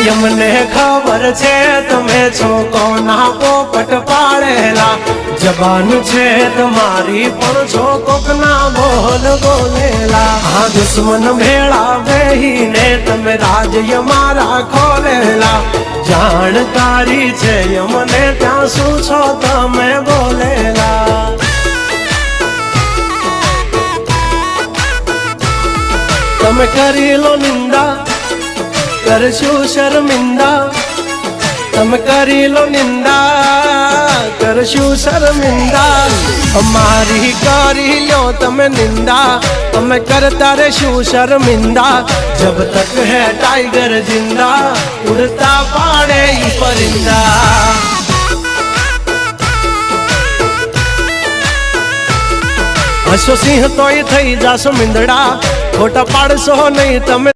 यमने खबर छे तमे छो कोना पोपट पाड़ेला जबान छे तुम्हारी पण छो कोकना बोल बोलेला हाँ दुश्मन भेड़ा बेहीने तमे राज यमारा खोलेला जानकारी छे यमने त्या शू छो तमे बोलेला तमे करी लो निंदा करशु शर्मिंदा तम करी लो निंदा करशु शर्मिंदा हमारी करी लो तम निंदा तम करता रेशु शर्मिंदा जब तक है टाइगर जिंदा उड़ता पाड़े ही परिंदा हसो सिंह तो थई जासो मिंदड़ा खोटा पाड़शो नहीं तमे